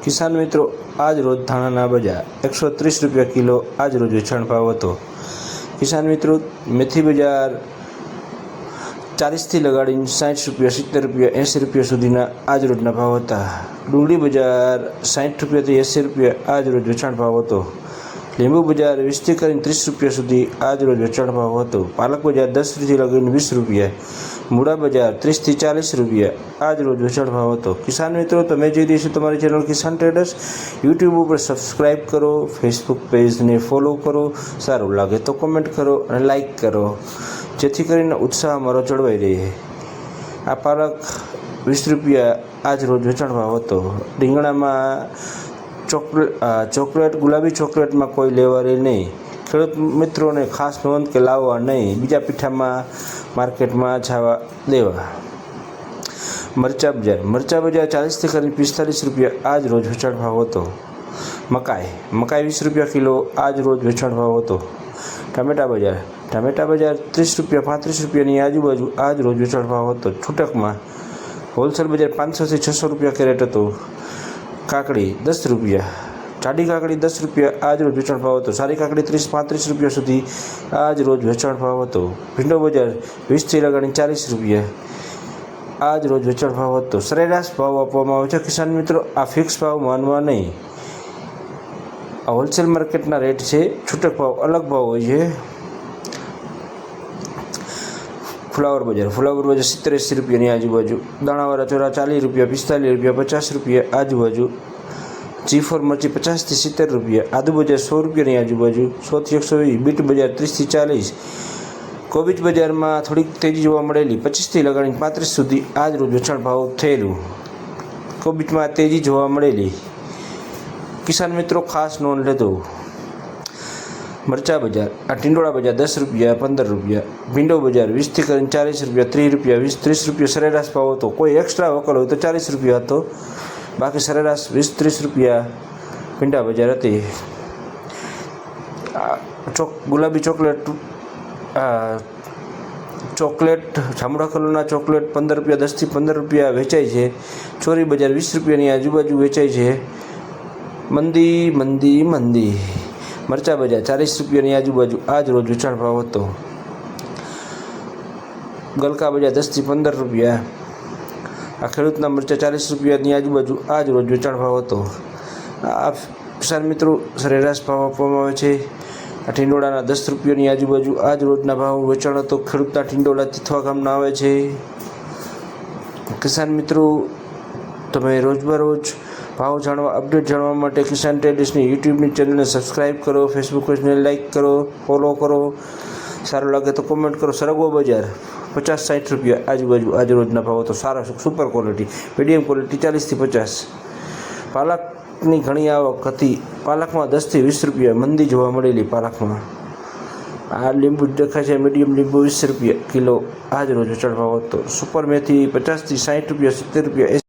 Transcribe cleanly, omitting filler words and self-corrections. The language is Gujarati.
કિસાન મિત્રો, આજ રોજ ધાણાના બજાર 130 રૂપિયા કિલો આજ રોજ વેચાણ ભાવ હતો। કિસાન મિત્રો, મેથી બજાર 40થી લગાડીને 60 રૂપિયા, 70 રૂપિયા, 80 રૂપિયા સુધીના આજ રોજના ભાવ હતા। ડુંગળી બજાર 60 રૂપિયાથી 80 રૂપિયા આજ રોજ વેચાણ ભાવ હતો। લીંબુ બજાર 20થી કરીને 30 રૂપિયા સુધી આજ રોજ વેચાણ ભાવ હતો। પાલક બજાર 10થી લગાડીને 20 રૂપિયા, મૂળા બજાર 30થી 40 રૂપિયા આજ રોજ વેચાણ ભાવ હતો। કિસાન મિત્રો, તમે જોઈ રહ્યા છો તમારી ચેનલ કિસાન ટ્રેડર્સ। યુટ્યુબ ઉપર સબસ્ક્રાઈબ કરો, ફેસબુક પેજને ફોલો કરો, સારું લાગે તો કોમેન્ટ કરો અને લાઈક કરો, જેથી કરીને ઉત્સાહ અમારો જળવાઈ રહે। આ પાલક 20 રૂપિયા આજ રોજ વેચાણ ભાવ હતો। રીંગણામાં ચોકલેટ ગુલાબી ચોકલેટમાં કોઈ લેવારી નહીં। ખેડૂત મિત્રોને ખાસ નોંધ કે લાવવા નહીં, બીજા પીઠામાં માર્કેટમાં જવા દેવા। મરચા બજાર 40થી કરીને 45 રૂપિયા આજ રોજ વેચાણ ભાવ હતો। મકાઈ 20 રૂપિયા કિલો આજ રોજ વેચાણ ભાવ હતો। ટામેટા બજાર 30 રૂપિયા 35 રૂપિયાની આજુબાજુ આજ રોજ વેચાણ ભાવ હતો। છૂટકમાં હોલસેલ બજાર 500થી 600 રૂપિયા કેરેટ હતો। કાકડી 10 રૂપિયા, જાડી કાકડી 10 રૂપિયા આજ રોજ વેચાણ ભાવ હતો। સારી કાકડી 30-35 રૂપિયા સુધી આજ રોજ વેચાણ ભાવ હતો। ભીંડો બજાર 20થી લગાડીને 40 રૂપિયા આજ રોજ વેચાણ ભાવ હતો। સરેરાશ ભાવ આપવામાં આવે છે કિસાન મિત્રો, આ ફિક્સ ભાવ માનવા નહીં। આ હોલસેલ માર્કેટના રેટ છે, છૂટક ભાવ અલગ ભાવ હોય છે। ફુલાવર બજાર 70-80 રૂપિયાની આજુબાજુ। દાણાવાળા ચોરા 40 રૂપિયા, 45 રૂપિયા, 50 રૂપિયા આજુબાજુ। G4 મરચી 50થી 70 રૂપિયા। આદુ બજાર 100 રૂપિયાની આજુબાજુ, 100થી 120। બીટ બજાર 30થી 40। કોબીજ બજારમાં થોડીક તેજી જોવા મળેલી, 25થી લગાડીને 35 સુધી આજ રોજ વેચાણ ભાવ થયેલું। કોબીજમાં તેજી જોવા મળેલી, કિસાન મિત્રો ખાસ નોંધ લેજો। મરચા બજાર ટીંડોળા બજાર 10 રૂપિયા, 15 રૂપિયા। ભીંડો બજાર 20થી કરીને 40 રૂપિયા, 30 રૂપિયા, 20-30 રૂપિયા સરેરાશ ભાવ હતો। કોઈ એક્સ્ટ્રા વકલ હોય તો 40 રૂપિયા હતો, બાકી સરેરાશ 20-30 રૂપિયા ભીંડા બજાર હતી। ગુલાબી ચોકલેટ જાંબુડા કલરના ચોકલેટ 15 રૂપિયા, 10થી 15 રૂપિયા વેચાય છે। ચોરી બજાર 20 રૂપિયાની આજુબાજુ વેચાય છે। મંદી મરચા બજાર 40 રૂપિયાની આજુબાજુ આજ રોજ વેચાણ ભાવ હતો। ગલકા બજાર 10થી 15 રૂપિયા। આ ખેડૂતના મરચા 40 રૂપિયાની આજુબાજુ આજ રોજ વેચાણ ભાવ હતો। આ કિસાન મિત્રો સરેરાશ ભાવ આપવામાં આવે છે। આ ટીંડોળાના 10 રૂપિયાની આજુબાજુ આજ રોજના ભાવ વેચાણ હતો। ખેડૂતના ટીંડોળા તિથવા ગામના આવે છે। કિસાન મિત્રો, તમે રોજબરોજ ભાવ જાણવા, અપડેટ જાણવા માટે કિસાન ટ્રેડર્સની યુટ્યુબની ચેનલને સબસ્ક્રાઈબ કરો, ફેસબુક પેજને લાઈક કરો, ફોલો કરો, સારું લાગે તો કોમેન્ટ કરો। સરગવો બજાર 50-60 રૂપિયા આજુબાજુ આજ રોજના ભાવ હતો। સારા સુપર ક્વોલિટી, મીડિયમ ક્વોલિટી 40થી 50। પાલકની ઘણી આવક હતી, પાલકમાં 10થી 20 રૂપિયા મંદી જોવા મળેલી પાલકમાં। આ લીંબુ દેખાય છે, મીડિયમ લીંબુ 20 રૂપિયા કિલો આજ રોજ વેચાણ ભાવ હતો। સુપર મેથી 50થી 60 રૂપિયા, 70 રૂપિયા।